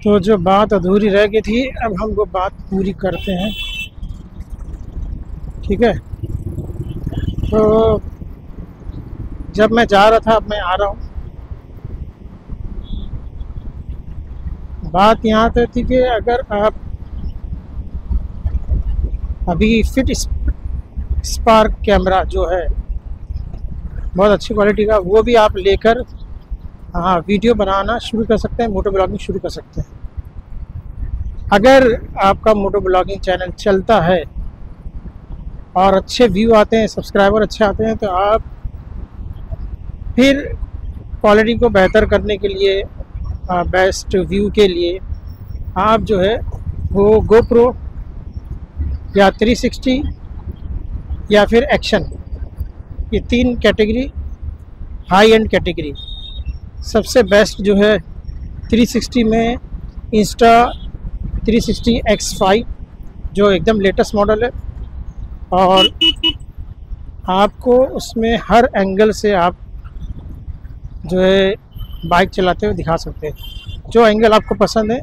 तो जो बात अधूरी रह गई थी, अब हम वो बात पूरी करते हैं। ठीक है, तो जब मैं जा रहा था, अब मैं आ रहा हूँ। बात यहाँ तक थी कि अगर आप अभी फिट स्पार्क कैमरा जो है बहुत अच्छी क्वालिटी का, वो भी आप लेकर वीडियो बनाना शुरू कर सकते हैं, मोटो ब्लॉगिंग शुरू कर सकते हैं। अगर आपका मोटो ब्लॉगिंग चैनल चलता है और अच्छे व्यू आते हैं, सब्सक्राइबर अच्छे आते हैं, तो आप फिर क्वालिटी को बेहतर करने के लिए, बेस्ट व्यू के लिए आप जो है वो गोप्रो या 360 या फिर एक्शन, ये 3 कैटेगरी हाई एंड कैटेगरी। सबसे बेस्ट जो है 360 में इंस्टा 360 X5 जो एकदम लेटेस्ट मॉडल है, और आपको उसमें हर एंगल से आप जो है बाइक चलाते हुए दिखा सकते हैं। जो एंगल आपको पसंद है,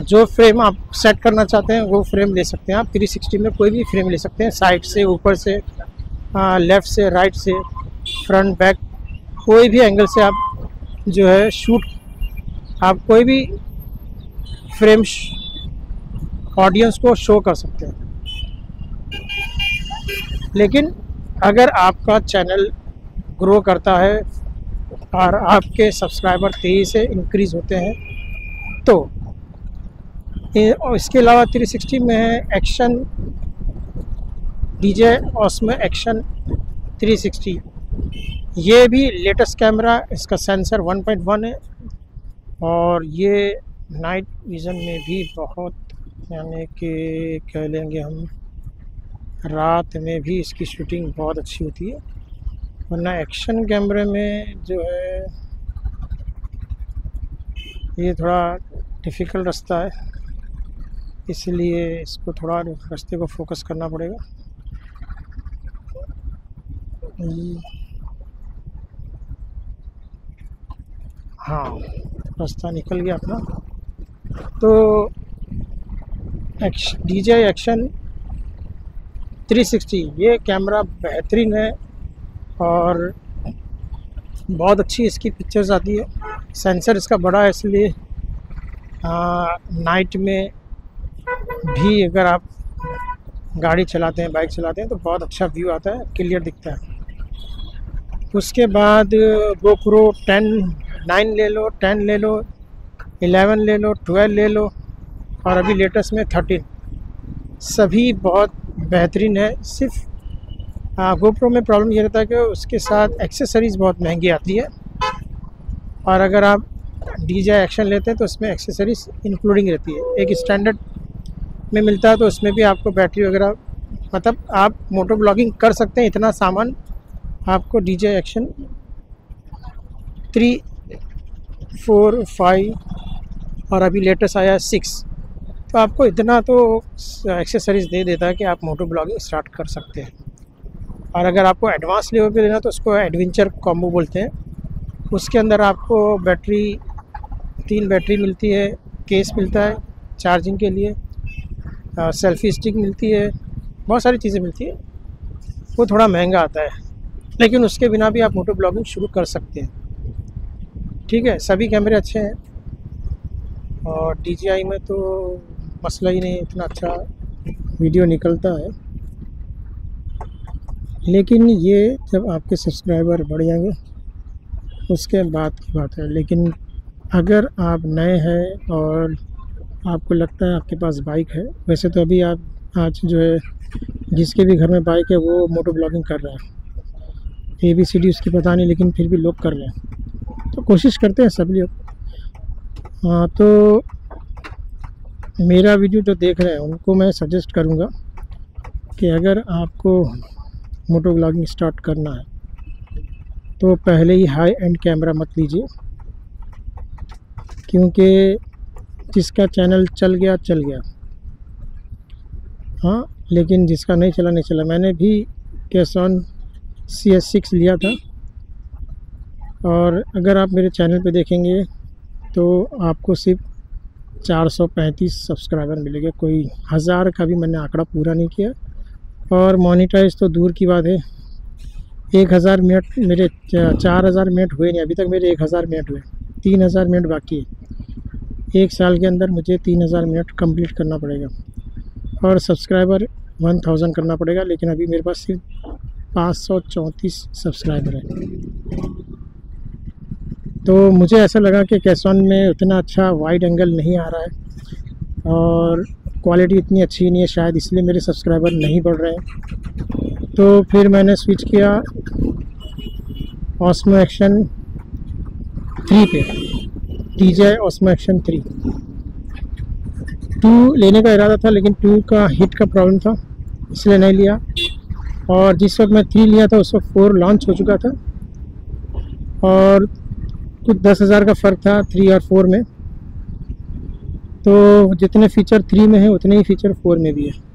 जो फ्रेम आप सेट करना चाहते हैं वो फ्रेम ले सकते हैं आप। 360 में कोई भी फ्रेम ले सकते हैं, साइड से, ऊपर से, लेफ़्ट से, राइट से, फ्रंट बैक, कोई भी एंगल से आप जो है शूट, आप कोई भी फ्रेम ऑडियंस को शो कर सकते हैं। लेकिन अगर आपका चैनल ग्रो करता है और आपके सब्सक्राइबर तेज़ी से इंक्रीज़ होते हैं, तो इसके अलावा 360 में है एक्शन DJI Osmo Action 360। ये भी लेटेस्ट कैमरा, इसका सेंसर 1.1 है, और ये नाइट विज़न में भी बहुत, यानी कि कह लेंगे हम, रात में भी इसकी शूटिंग बहुत अच्छी होती है। वरना एक्शन कैमरे में जो है ये थोड़ा डिफ़िकल्ट रास्ता है, इसलिए इसको थोड़ा रास्ते को फोकस करना पड़ेगा। हाँ, रास्ता निकल गया अपना। तो DJI Action 360 ये कैमरा बेहतरीन है और बहुत अच्छी इसकी पिक्चर्स आती है। सेंसर इसका बड़ा है, इसलिए नाइट में भी अगर आप गाड़ी चलाते हैं, बाइक चलाते हैं, तो बहुत अच्छा व्यू आता है, क्लियर दिखता है। उसके बाद GoPro 9 ले लो, 10 ले लो, 11 ले लो, 12 ले लो, और अभी लेटेस्ट में 13, सभी बहुत बेहतरीन है। सिर्फ GoPro में प्रॉब्लम ये रहता है कि उसके साथ एक्सेसरीज़ बहुत महंगी आती है, और अगर आप DJI Action लेते हैं तो उसमें एक्सेसरीज़ इंक्लूडिंग रहती है। एक स्टैंडर्ड में मिलता है, तो उसमें भी आपको बैटरी वगैरह, मतलब आप मोटो ब्लॉगिंग कर सकते हैं, इतना सामान आपको DJI Action 3, 4, 5 और अभी लेटेस्ट आया है 6, तो आपको इतना तो एक्सेसरीज़ दे देता है कि आप मोटो ब्लॉगिंग स्टार्ट कर सकते हैं। और अगर आपको एडवांस लेवल पे लेना तो उसको एडवेंचर कॉम्बो बोलते हैं। उसके अंदर आपको बैटरी, 3 बैटरी मिलती है, केस मिलता है चार्जिंग के लिए, सेल्फी स्टिक मिलती है, बहुत सारी चीज़ें मिलती है। वो थोड़ा महंगा आता है, लेकिन उसके बिना भी आप मोटो ब्लॉगिंग शुरू कर सकते हैं। ठीक है, सभी कैमरे अच्छे हैं, और DJI में तो मसला ही नहीं, इतना अच्छा वीडियो निकलता है। लेकिन ये जब आपके सब्सक्राइबर बढ़ जाएंगे उसके बाद की बात है। लेकिन अगर आप नए हैं और आपको लगता है आपके पास बाइक है, वैसे तो अभी आप आज जो है जिसके भी घर में बाइक है वो मोटो ब्लॉगिंग कर रहा है, ABCD उसकी पता नहीं, लेकिन फिर भी लोग कर रहे हैं, तो कोशिश करते हैं सब लोग। हाँ, तो मेरा वीडियो जो देख रहे हैं उनको मैं सजेस्ट करूँगा कि अगर आपको मोटो ब्लॉगिंग स्टार्ट करना है तो पहले ही हाई एंड कैमरा मत लीजिए, क्योंकि जिसका चैनल चल गया चल गया, हाँ, लेकिन जिसका नहीं चला नहीं चला। मैंने भी कैसॉन CS6 लिया था, और अगर आप मेरे चैनल पे देखेंगे तो आपको सिर्फ 435 सब्सक्राइबर मिलेंगे। कोई 1000 का भी मैंने आंकड़ा पूरा नहीं किया, और मोनेटाइज तो दूर की बात है। 1000 मिनट मेरे 4000 मिनट हुए नहीं अभी तक, मेरे 1000 मिनट हुए, 3000 मिनट बाकी है। 1 साल के अंदर मुझे 3000 मिनट कंप्लीट करना पड़ेगा, और सब्सक्राइबर 1000 करना पड़ेगा। लेकिन अभी मेरे पास सिर्फ 534 सब्सक्राइबर है। तो मुझे ऐसा लगा कि कैसॉन में उतना अच्छा वाइड एंगल नहीं आ रहा है, और क्वालिटी इतनी अच्छी नहीं है, शायद इसलिए मेरे सब्सक्राइबर नहीं बढ़ रहे हैं। तो फिर मैंने स्विच किया ऑस्मो एक्शन 3 पे, DJI ऑस्मो एक्शन 3। 2 लेने का इरादा था, लेकिन 2 का हिट का प्रॉब्लम था, इसलिए नहीं लिया। और जिस वक्त मैं 3 लिया था उस वक्त 4 लॉन्च हो चुका था, और कुछ 10,000 का फ़र्क था 3 और 4 में। तो जितने फ़ीचर 3 में है उतने ही फ़ीचर 4 में भी है।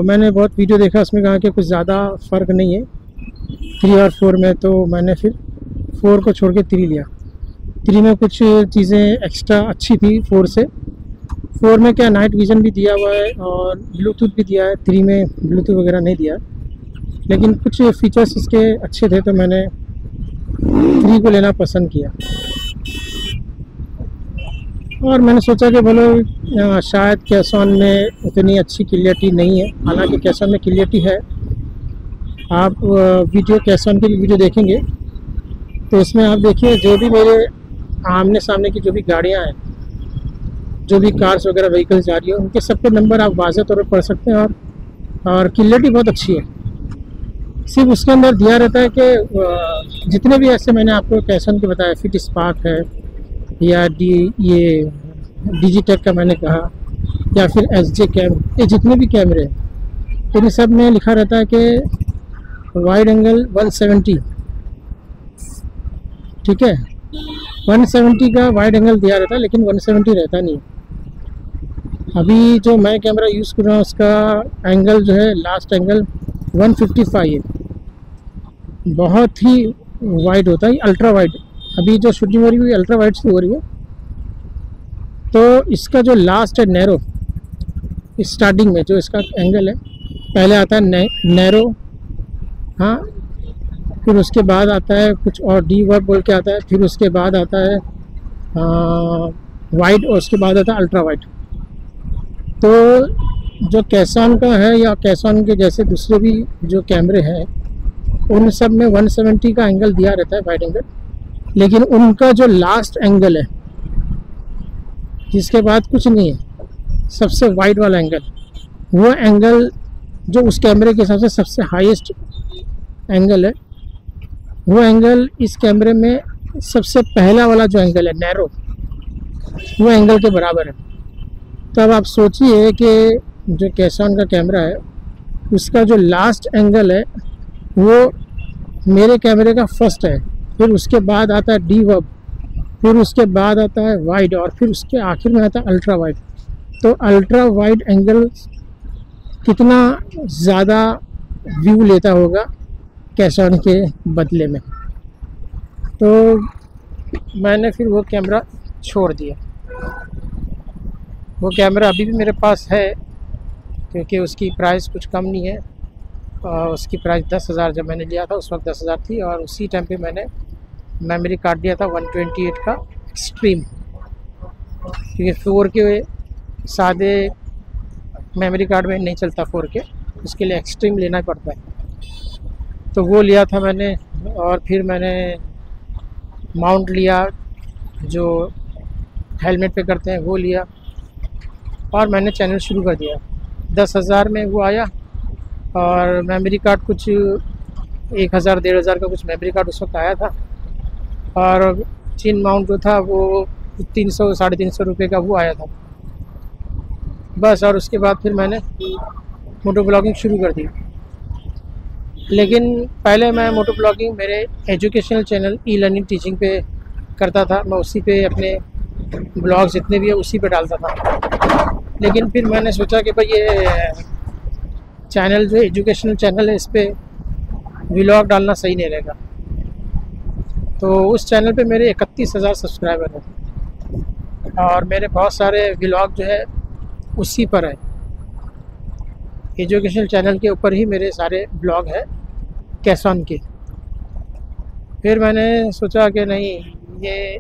मैंने बहुत वीडियो देखा, उसमें कहा कि कुछ ज़्यादा फ़र्क नहीं है 3 और 4 में, तो मैंने फिर 4 को छोड़ के 3 लिया। 3 में कुछ चीज़ें एक्स्ट्रा अच्छी थी 4 से। 4 में क्या नाइट विज़न भी दिया हुआ है और ब्लूटूथ भी दिया है, 3 में ब्लूटूथ वगैरह नहीं दिया, लेकिन कुछ फ़ीचर्स इसके अच्छे थे, तो मैंने 3 को लेना पसंद किया। और मैंने सोचा कि बोलो शायद कैसॉन में उतनी अच्छी क्लियरिटी नहीं है, हालांकि कैसॉन में क्लियरिटी है। आप वीडियो कैसॉन की भी वीडियो देखेंगे तो इसमें आप देखिए, जो भी मेरे आमने सामने की जो भी गाड़ियां हैं, जो भी कार्स वगैरह व्हीकल्स जा रही है, उनके सबके नंबर आप वाज़ेह तौर पर पढ़ सकते हैं, और क्लियरिटी बहुत अच्छी है। सिर्फ उसके अंदर दिया रहता है कि जितने भी ऐसे मैंने आपको कैसॉन के बताया, फिट स्पार्क है या ये डिजिटेक का मैंने कहा, या फिर SJ कैम, ये जितने भी कैमरे हैं इन सब में लिखा रहता है कि वाइड एंगल 170, ठीक है, 170 का वाइड एंगल दिया रहता है, लेकिन 170 रहता नहीं है। अभी जो मैं कैमरा यूज़ कर रहा हूँ उसका एंगल जो है, लास्ट एंगल 155 है, बहुत ही वाइड होता है, अल्ट्रा वाइड। अभी जो शूटिंग हो रही है अल्ट्रा वाइड से हो रही है, तो इसका जो लास्ट है नैरो, स्टार्टिंग में जो इसका एंगल है, पहले आता है नैरो, हाँ, फिर उसके बाद आता है कुछ और डी वर्ब बोल के आता है, फिर उसके बाद आता है वाइड, और उसके बाद आता है अल्ट्रा वाइड। तो जो कैसॉन का है या कैसॉन के जैसे दूसरे भी जो कैमरे हैं, उन सब में 170 का एंगल दिया रहता है वाइड एंगल, लेकिन उनका जो लास्ट एंगल है, जिसके बाद कुछ नहीं है, सबसे वाइड वाला एंगल, वो एंगल जो उस कैमरे के हिसाब से सबसे हाईएस्ट एंगल है, वो एंगल इस कैमरे में सबसे पहला वाला जो एंगल है नैरो, वो एंगल के बराबर है। तो अब आप सोचिए कि जो कैसॉन का कैमरा है उसका जो लास्ट एंगल है वो मेरे कैमरे का फर्स्ट है, फिर उसके बाद आता है डी वर्ब, फिर उसके बाद आता है वाइड, और फिर उसके आखिर में आता है अल्ट्रा वाइड। तो अल्ट्रा वाइड एंगल कितना ज़्यादा व्यू लेता होगा कैसॉन के बदले में। तो मैंने फिर वो कैमरा छोड़ दिया। वो कैमरा अभी भी मेरे पास है, क्योंकि उसकी प्राइस कुछ कम नहीं है। उसकी प्राइस 10,000 जब मैंने लिया था उस वक्त 10,000 थी, और उसी टाइम पे मैंने मेमोरी कार्ड दिया था 128 का एक्सट्रीम, क्योंकि 4 के सादे मेमोरी कार्ड में नहीं चलता 4 के, उसके लिए एक्सट्रीम लेना पड़ता है। तो वो लिया था मैंने, और फिर मैंने माउंट लिया जो हेलमेट पे करते हैं, वो लिया, और मैंने चैनल शुरू कर दिया। 10,000 में वो आया, और मेमोरी कार्ड कुछ 1,000 1,500 का कुछ मेमोरी कार्ड उस वक्त आया था, और चिन माउंट जो था वो 300 350 रुपये का वो आया था बस। और उसके बाद फिर मैंने मोटो ब्लॉगिंग शुरू कर दी। लेकिन पहले मैं मोटो ब्लॉगिंग मेरे educational channel e learning teaching पे करता था, मैं उसी पे अपने ब्लॉग जितने भी है उसी पे डालता था। लेकिन फिर मैंने सोचा कि भाई ये चैनल जो एजुकेशनल चैनल है, इस पर व्लॉग डालना सही नहीं रहेगा। तो उस चैनल पे मेरे 31,000 सब्सक्राइबर हैं, और मेरे बहुत सारे व्लॉग जो है उसी पर है, एजुकेशनल चैनल के ऊपर ही मेरे सारे ब्लॉग है कैसॉन के। फिर मैंने सोचा कि नहीं, ये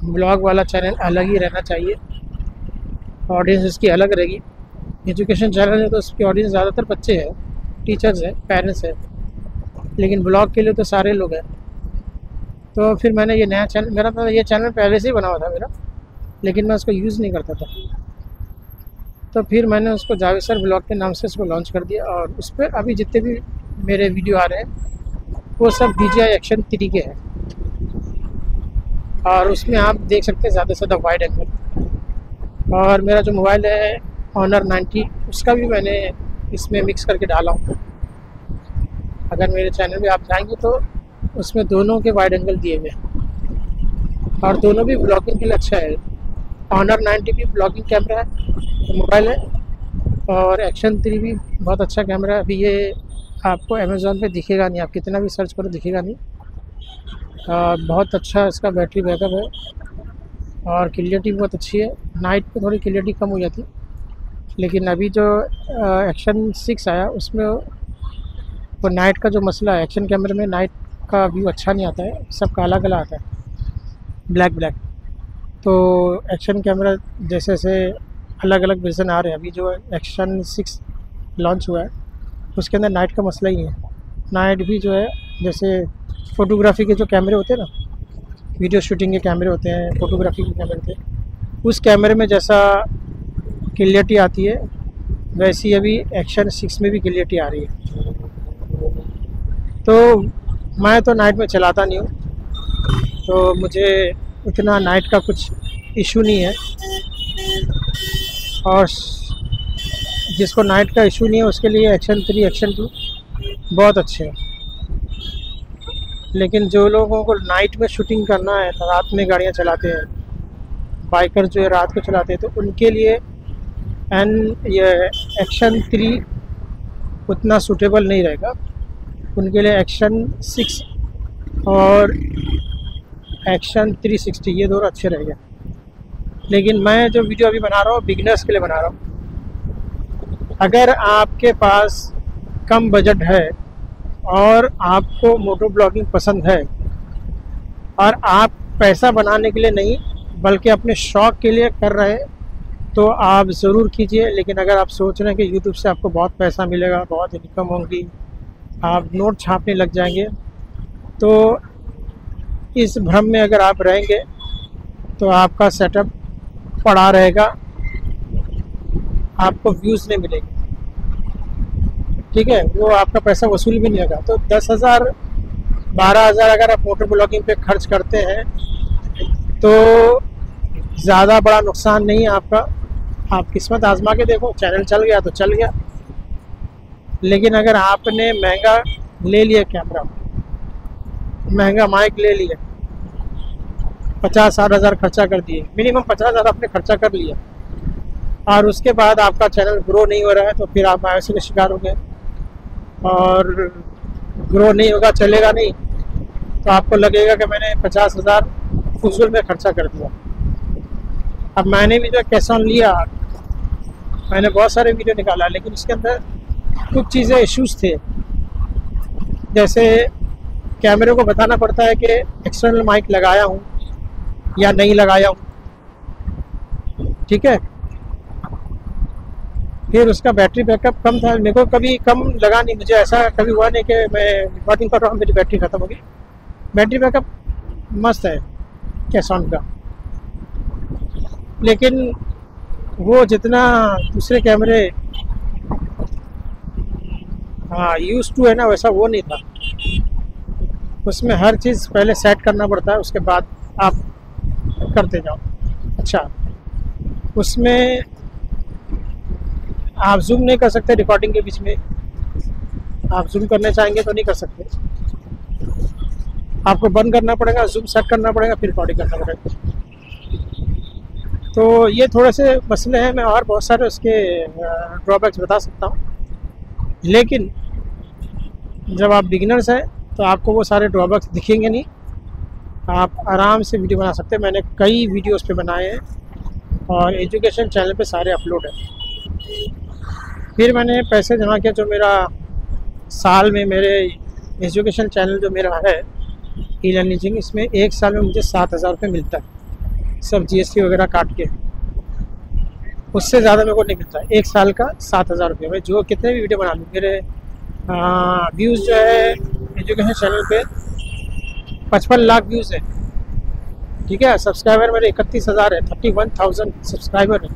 ब्लॉग वाला चैनल अलग ही रहना चाहिए, ऑडियंस इसकी अलग रहेगी। एजुकेशन चैनल है तो उसकी ऑडियंस ज़्यादातर बच्चे हैं, टीचर्स हैं, पेरेंट्स हैं, लेकिन ब्लॉग के लिए तो सारे लोग हैं। तो फिर मैंने ये नया चैनल, मेरा तो ये चैनल पहले से ही बना हुआ था मेरा, लेकिन मैं उसको यूज़ नहीं करता था। तो फिर मैंने उसको जावेद सर ब्लॉग के नाम से उसको लॉन्च कर दिया, और उस पर अभी जितने भी मेरे वीडियो आ रहे हैं वो सब DJI Action 3 के हैं, और उसमें आप देख सकते हैं ज़्यादा से ज़्यादा वाइड एंगल। और मेरा जो मोबाइल है Honor 90, उसका भी मैंने इसमें मिक्स करके डाला हूँ। अगर मेरे चैनल में आप जाएंगे तो उसमें दोनों के वाइड एंगल दिए हुए हैं, और दोनों भी ब्लॉगिंग के लिए अच्छा है। Honor 90 भी ब्लॉगिंग कैमरा है, मोबाइल है, और Action 3 भी बहुत अच्छा कैमरा है। अभी ये आपको अमेज़ॉन पे दिखेगा नहीं, आप कितना भी सर्च करो दिखेगा नहीं। बहुत अच्छा इसका बैटरी बैकअप है, और क्लियरिटी बहुत अच्छी है। नाइट पे थोड़ी क्लियरिटी कम हो जाती, लेकिन अभी जो Action 6 आया उसमें वो नाइट का जो मसला है, एक्शन कैमरे में नाइट का व्यू अच्छा नहीं आता है, सब काला काला आता है, ब्लैक। तो एक्शन कैमरा जैसे अलग अलग वर्जन आ रहे हैं। अभी जो Action 6 लॉन्च हुआ है उसके अंदर नाइट का मसला ही है। नाइट भी जो है, जैसे फ़ोटोग्राफी के जो कैमरे होते हैं ना, वीडियो शूटिंग के कैमरे होते हैं, फ़ोटोग्राफी के कैमरे होते हैं, उस कैमरे में जैसा क्लियरिटी आती है वैसी अभी Action 6 में भी क्लियरिटी आ रही है। तो मैं तो नाइट में चलाता नहीं हूँ, तो मुझे इतना नाइट का कुछ इशू नहीं है, और जिसको नाइट का इशू नहीं है उसके लिए Action 3, Action 2 बहुत अच्छे हैं। लेकिन जो लोगों को नाइट में शूटिंग करना है, रात में गाड़ियाँ चलाते हैं, बाइकर जो है रात को चलाते हैं, तो उनके लिए ये Action 3 उतना सूटेबल नहीं रहेगा। उनके लिए Action 6 और Action 360 ये दोनों अच्छे रहेंगे। लेकिन मैं जो वीडियो अभी बना रहा हूँ बिगिनर्स के लिए बना रहा हूँ। अगर आपके पास कम बजट है और आपको मोटो ब्लॉगिंग पसंद है, और आप पैसा बनाने के लिए नहीं बल्कि अपने शौक़ के लिए कर रहे हैं, तो आप ज़रूर कीजिए। लेकिन अगर आप सोच रहे हैं कि यूट्यूब से आपको बहुत पैसा मिलेगा, बहुत इनकम होगी, आप नोट छापने लग जाएंगे, तो इस भ्रम में अगर आप रहेंगे तो आपका सेटअप पड़ा रहेगा, आपको व्यूज़ नहीं मिलेंगे, ठीक है, वो आपका पैसा वसूल भी नहीं होगा। तो 10,000 12,000 अगर आप मोटर ब्लॉगिंग पे खर्च करते हैं तो ज़्यादा बड़ा नुकसान नहीं है आपका। आप किस्मत आजमा के देखो, चैनल चल गया तो चल गया। लेकिन अगर आपने महंगा ले लिया कैमरा, महंगा माइक ले लिया, 50-60 हज़ार खर्चा कर दिए, मिनिमम 50,000 आपने खर्चा कर लिया, और उसके बाद आपका चैनल ग्रो नहीं हो रहा है, तो फिर आप मायूसी का शिकार हो गए। और ग्रो नहीं होगा, चलेगा नहीं, तो आपको लगेगा कि मैंने 50,000 फुजूल में खर्चा कर दिया। अब मैंने भी जो कैसॉन लिया, मैंने बहुत सारे वीडियो निकाला, लेकिन उसके अंदर कुछ चीज़ें इश्यूज़ थे। जैसे कैमरे को बताना पड़ता है कि एक्सटर्नल माइक लगाया हूँ या नहीं लगाया हूँ, ठीक है। फिर उसका बैटरी बैकअप कम था, मेरे को कभी कम लगा नहीं, मुझे ऐसा कभी हुआ नहीं कि मैं रिकॉर्डिंग कर रहा हूँ मेरी बैटरी ख़त्म हो गई। बैटरी बैकअप मस्त है कैसॉन का, लेकिन वो जितना दूसरे कैमरे यूज़ टू है ना, वैसा वो नहीं था। उसमें हर चीज़ पहले सेट करना पड़ता है, उसके बाद आप करते जाओ। अच्छा, उसमें आप जूम नहीं कर सकते रिकॉर्डिंग के बीच में, आप जूम करने चाहेंगे तो नहीं कर सकते, आपको बंद करना पड़ेगा, जूम सेट करना पड़ेगा, फिर रिकॉर्डिंग करना पड़ेगा। तो ये थोड़े से मसले हैं, मैं और बहुत सारे उसके ड्रॉबैक्स बता सकता हूँ। लेकिन जब आप बिगिनर्स हैं तो आपको वो सारे ड्रॉबैक्स दिखेंगे नहीं, आप आराम से वीडियो बना सकते हैं। मैंने कई वीडियोस पे बनाए हैं, और एजुकेशन चैनल पे सारे अपलोड है। फिर मैंने पैसे जमा किया, जो मेरा साल में मेरे एजुकेशन चैनल जो मेरा है ई लर्निंग, इसमें एक साल में मुझे 7,000 रुपये मिलता है, सब GST वगैरह काट के। उससे ज़्यादा मेरे को नहीं मिलता है। एक साल का 7,000 रुपये में जो कितने भी वीडियो बना लूँ। मेरे व्यूज़ जो है एजुकेशन चैनल पे 55 लाख व्यूज़ है, ठीक है। सब्सक्राइबर मेरे 31,000 है, 31,000 सब्सक्राइबर है,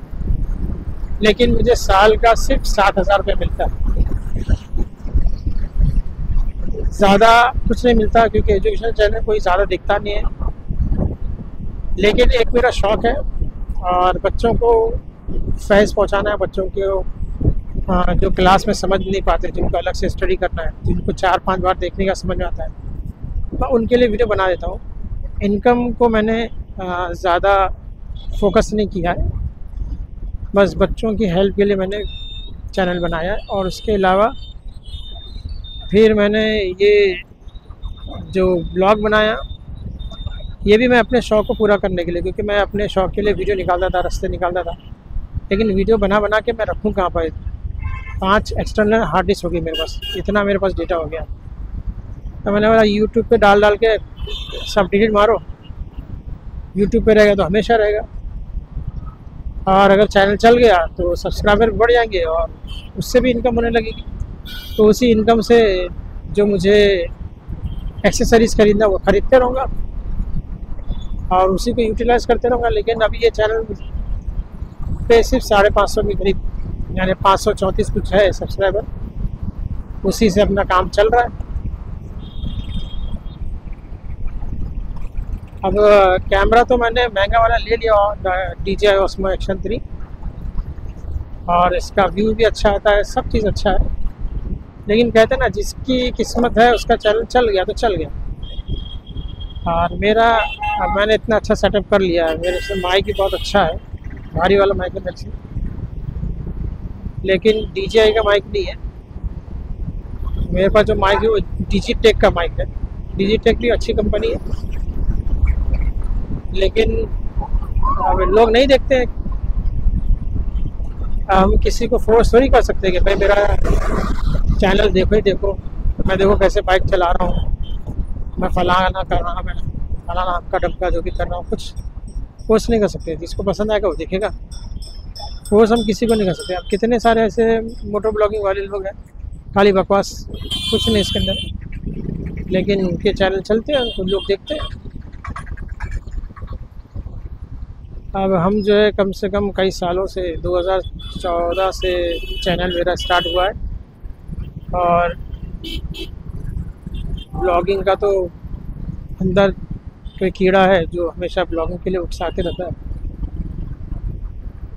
लेकिन मुझे साल का सिर्फ 7,000 रुपये मिलता है। ज़्यादा कुछ नहीं मिलता क्योंकि एजुकेशन चैनल कोई ज़्यादा दिखता नहीं है, लेकिन एक मेरा शौक़ है और बच्चों को फैज़ पहुंचाना है। बच्चों को जो क्लास में समझ नहीं पाते, जिनको अलग से स्टडी करना है, जिनको 4-5 बार देखने का समझ में आता है, मैं उनके लिए वीडियो बना देता हूँ। इनकम को मैंने ज़्यादा फोकस नहीं किया है, बस बच्चों की हेल्प के लिए मैंने चैनल बनाया है। और उसके अलावा फिर मैंने ये जो ब्लॉग बनाया, ये भी मैं अपने शौक़ को पूरा करने के लिए, क्योंकि मैं अपने शौक़ के लिए वीडियो निकालता था, रास्ते निकालता था, लेकिन वीडियो बना बना के मैं रखूँ कहाँ पर। 5 एक्सटर्नल हार्ड डिस्क हो गई मेरे पास, इतना मेरे पास डेटा हो गया। तो मैंने बोला यूट्यूब पे डाल के सब डिलीट मारो, यूट्यूब पे रहेगा तो हमेशा रहेगा, और अगर चैनल चल गया तो सब्सक्राइबर बढ़ जाएंगे और उससे भी इनकम होने लगेगी। तो उसी इनकम से जो मुझे एक्सेसरीज़ खरीदना वो ख़रीदते रहूँगा और उसी को यूटिलाइज़ करते रहूँगा। लेकिन अभी ये चैनल पे सिर्फ 550 के करीब, यानी 534 कुछ है सब्सक्राइबर, उसी से अपना काम चल रहा है। अब कैमरा तो मैंने महंगा वाला ले लिया, DJI Osmo Action 3, और इसका व्यू भी अच्छा आता है, सब चीज़ अच्छा है। लेकिन कहते हैं ना, जिसकी किस्मत है उसका चैनल चल गया तो चल गया। और मैंने इतना अच्छा सेटअप कर लिया है, मेरे से माइक भी बहुत अच्छा है, भारी वाला माइक है मेरे से, लेकिन DJI का माइक नहीं है मेरे पास। जो माइक है वो डिजिटेक का माइक है। डिजिटेक भी अच्छी कंपनी है, लेकिन अब लोग नहीं देखते हैं। हम किसी को फोर्स थोड़ी कर सकते कि भाई मेरा चैनल देखो ही देखो, मैं देखो कैसे बाइक चला रहा हूँ, मैं फलाना कर रहा हूँ, मैं फलाना आपका डबका जो भी कर रहा हूँ, कुछ फोर्स नहीं कर सकते। जिसको पसंद आएगा वो देखेगा, फोर्स हम किसी को नहीं कर सकते। अब कितने सारे ऐसे मोटो ब्लॉगिंग वाले लोग हैं, खाली बकवास, कुछ नहीं इसके अंदर, लेकिन उनके चैनल चलते हैं, उनको लोग देखते हैं। अब हम जो है कम से कम कई सालों से 2014 से चैनल मेरा स्टार्ट हुआ है, और ब्लॉगिंग का तो अंदर कोई कीड़ा है जो हमेशा ब्लॉगिंग के लिए उकसाते रहता है।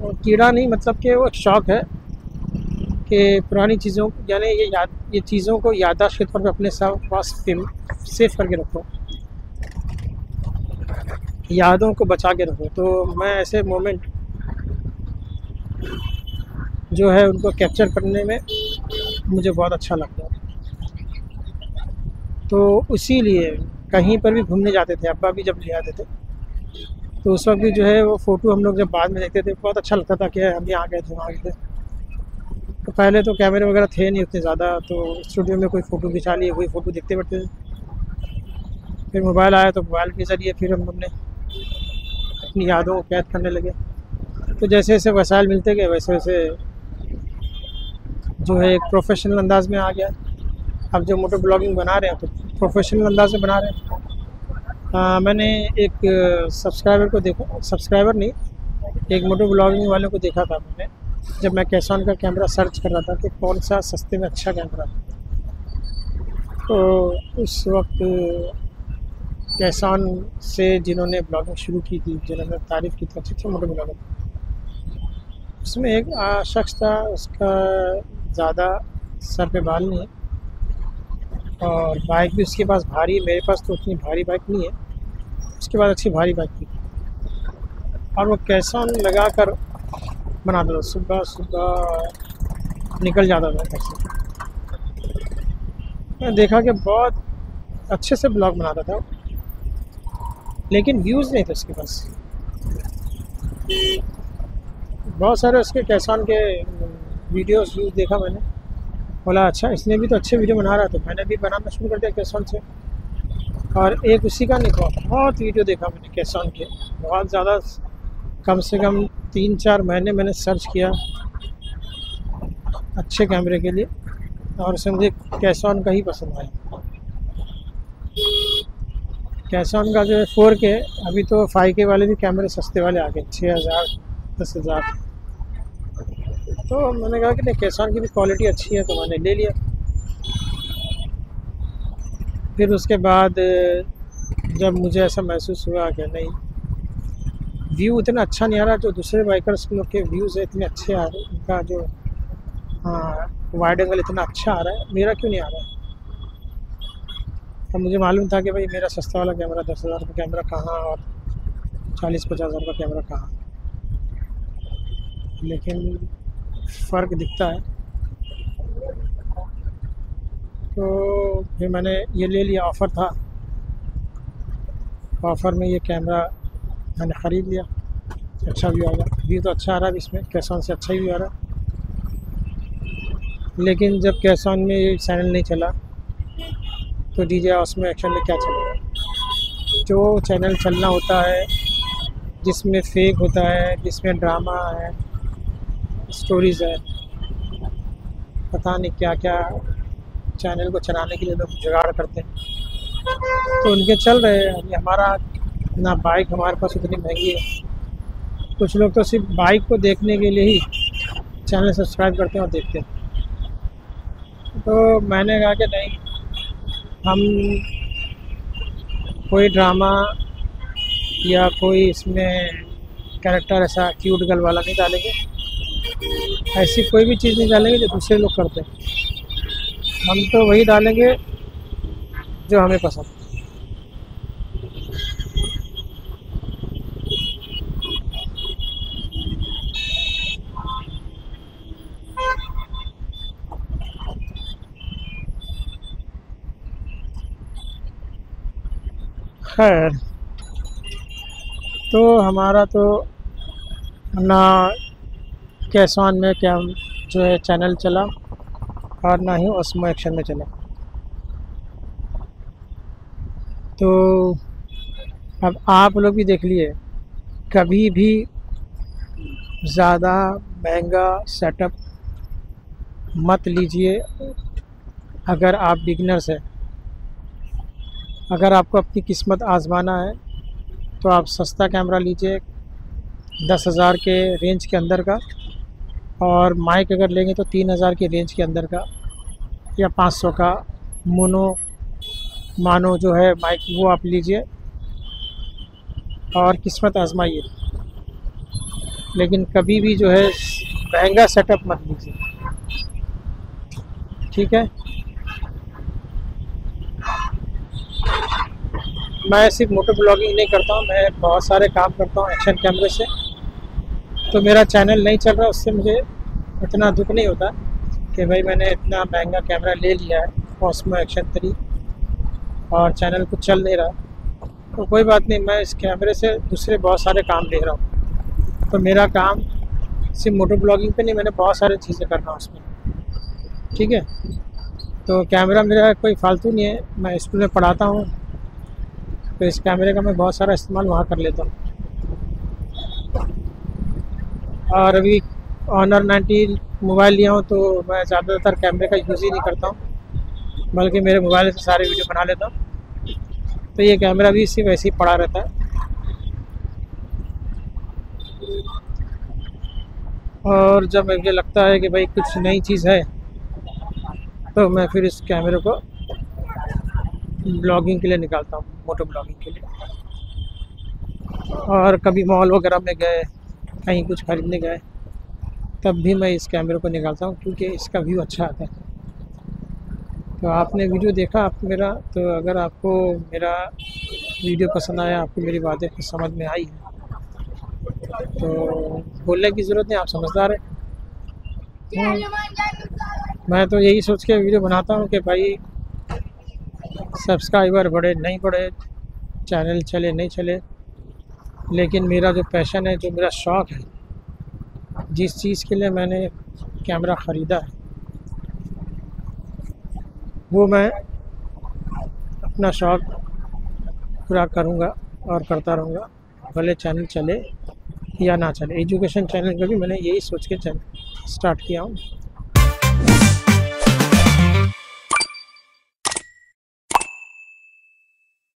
और कीड़ा नहीं, मतलब कि वो एक शौक़ है कि पुरानी चीज़ों, यानी ये चीज़ों को याददाश्त के तौर पर अपने पास सेव करके रखो, यादों को बचा के रखो। तो मैं ऐसे मोमेंट जो है उनको कैप्चर करने में मुझे बहुत अच्छा लगता है। तो इसीलिए कहीं पर भी घूमने जाते थे, अब्बा भी जब ले आते थे, तो उस वक्त भी जो है वो फ़ोटो हम लोग जब बाद में देखते थे, बहुत अच्छा लगता था कि हम यहाँ गए थे, वहाँ गए थे। तो पहले तो कैमरे वगैरह थे नहीं उतने ज़्यादा, तो स्टूडियो में कोई फ़ोटो खिंचा लिए, वही फ़ोटो देखते बैठते थे। फिर मोबाइल आया तो मोबाइल के ज़रिए फिर हम लोग ने अपनी यादों को कैद करने लगे। तो जैसे जैसे वसाइल मिलते गए वैसे वैसे जो है एक प्रोफेशनल अंदाज़ में आ गया। अब जो मोटो ब्लॉगिंग बना रहे हैं तो प्रोफेशनल अंदाज़ में बना रहे हैं। मैंने एक सब्सक्राइबर को देखा, सब्सक्राइबर नहीं, एक मोटो ब्लॉगिंग वाले को देखा था मैंने, जब मैं कैसॉन का कैमरा सर्च कर रहा था कि कौन सा सस्ते में अच्छा कैमरा। तो उस वक्त कैसॉन से जिन्होंने ब्लॉगिंग शुरू की थी, जिन्होंने तारीफ़ की थी अच्छे मोटो ब्लॉगर, उसमें एक शख्स था, उसका ज़्यादा सर पे बाल नहीं है और बाइक भी उसके पास भारी है। मेरे पास तो उतनी भारी बाइक नहीं है, उसके बाद अच्छी भारी बाइक थी, और वो कैसॉन लगा कर बनाता था। सुबह सुबह निकल जाता था घर से। मैं देखा कि बहुत अच्छे से ब्लॉग बनाता था, लेकिन व्यूज़ नहीं थे उसके पास। बहुत सारे उसके कैसॉन के वीडियोस व्यूज़ देखा मैंने, बोला अच्छा इसने भी तो अच्छे वीडियो बना रहा था, मैंने भी बनाना शुरू कर दिया कैसॉन से। और एक उसी का नहीं, बहुत वीडियो देखा मैंने कैसॉन के, बहुत ज़्यादा, कम से कम 3-4 महीने मैंने सर्च किया अच्छे कैमरे के लिए, और उससे मुझे कैसॉन का ही पसंद आया। कैसॉन का जो है 4K, अभी तो 5K वाले भी कैमरे सस्ते वाले आ गए, 6,000 10,000। तो मैंने कहा कि नहीं, कैसॉन की भी क्वालिटी अच्छी है, तो मैंने ले लिया। फिर उसके बाद जब मुझे ऐसा महसूस हुआ कि नहीं, व्यू इतना अच्छा नहीं आ रहा, जो दूसरे बाइकर्स लोग के व्यूज़ है इतने अच्छे आ रहे, उनका जो वाइड एंगल इतना अच्छा आ रहा है, मेरा क्यों नहीं आ रहा है। अब मुझे मालूम था कि भाई मेरा सस्ता वाला कैमरा 10,000 का कैमरा कहाँ और 40-50 हज़ार का कैमरा कहाँ, लेकिन फ़र्क दिखता है। तो फिर मैंने ये ले लिया, ऑफ़र था, ऑफ़र में ये कैमरा मैंने ख़रीद लिया। अच्छा व्यू आ रहा, व्यू तो अच्छा आ रहा है इसमें, कैसॉन से अच्छा ही व्यू आ रहा है। लेकिन जब कैसॉन में ये चैनल नहीं चला तो DJI Osmo Action में क्या चलेगा। जो चैनल चलना होता है, जिसमें फेक होता है, जिसमें ड्रामा है, स्टोरीज़ है, पता नहीं क्या क्या चैनल को चलाने के लिए लोग जुगाड़ करते हैं, तो उनके चल रहे हैं। अभी हमारा ना बाइक हमारे पास उतनी महंगी है, कुछ लोग तो सिर्फ बाइक को देखने के लिए ही चैनल सब्सक्राइब करते हैं और देखते हैं। तो मैंने कहा कि नहीं, हम कोई ड्रामा या कोई इसमें कैरेक्टर ऐसा क्यूट गर्ल वाला नहीं डालेंगे, ऐसी कोई भी चीज़ नहीं डालेंगे जो दूसरे लोग करते हैं। हम तो वही डालेंगे जो हमें पसंद है। खैर, तो हमारा तो ना कैसॉन में क्या जो है चैनल चला, और ना ही Osmo Action में चला। तो अब आप लोग भी देख लिए, कभी भी ज़्यादा महंगा सेटअप मत लीजिए अगर आप बिगिनर्स हैं। अगर आपको अपनी किस्मत आजमाना है तो आप सस्ता कैमरा लीजिए 10,000 के रेंज के अंदर का, और माइक अगर लेंगे तो 3,000 के रेंज के अंदर का या 500 का मानो जो है माइक, वो आप लीजिए और किस्मत आजमाइए। लेकिन कभी भी जो है महंगा सेटअप मत लीजिए, ठीक है। मैं सिर्फ मोटो ब्लॉगिंग नहीं करता हूँ, मैं बहुत सारे काम करता हूँ एक्शन कैमरे से। तो मेरा चैनल नहीं चल रहा, उससे मुझे इतना दुख नहीं होता कि भाई मैंने इतना महंगा कैमरा ले लिया है Osmo Action 3 और चैनल कुछ चल नहीं रहा। तो कोई बात नहीं, मैं इस कैमरे से दूसरे बहुत सारे काम ले रहा हूँ। तो मेरा काम सिर्फ मोटो ब्लॉगिंग पे नहीं, मैंने बहुत सारी चीज़ें कर रहा हूँ उसमें, ठीक है। तो कैमरा मेरा कोई फालतू नहीं है, मैं स्कूल में पढ़ाता हूँ, तो इस कैमरे का मैं बहुत सारा इस्तेमाल वहाँ कर लेता हूँ। और अभी Honor 90 मोबाइल लिया हूँ, तो मैं ज़्यादातर कैमरे का यूज़ ही नहीं करता हूँ, बल्कि मेरे मोबाइल से सारे वीडियो बना लेता हूँ। तो ये कैमरा भी सिर्फ वैसे ही पड़ा रहता है। और जब मुझे लगता है कि भाई कुछ नई चीज़ है, तो मैं फिर इस कैमरे को ब्लॉगिंग के लिए निकालता हूँ, मोटो ब्लॉगिंग के लिए। और कभी मॉल वगैरह में गए, कहीं कुछ खरीदने गए, तब भी मैं इस कैमरे को निकालता हूँ, क्योंकि इसका व्यू अच्छा आता है। तो आपने वीडियो देखा आप मेरा, तो अगर आपको मेरा वीडियो पसंद आया, आपको मेरी बातें कुछ समझ में आई है, तो बोलने की ज़रूरत नहीं, आप समझदार हैं। मैं तो यही सोच के वीडियो बनाता हूँ कि भाई सब्सक्राइबर बढ़े नहीं बढ़े, चैनल चले नहीं चले, लेकिन मेरा जो पैशन है, जो मेरा शौक़ है, जिस चीज़ के लिए मैंने कैमरा ख़रीदा है वो मैं अपना शौक़ पूरा करूँगा और करता रहूँगा, भले चैनल चले या ना चले। एजुकेशन चैनल का भी मैंने यही सोच के स्टार्ट किया हूँ।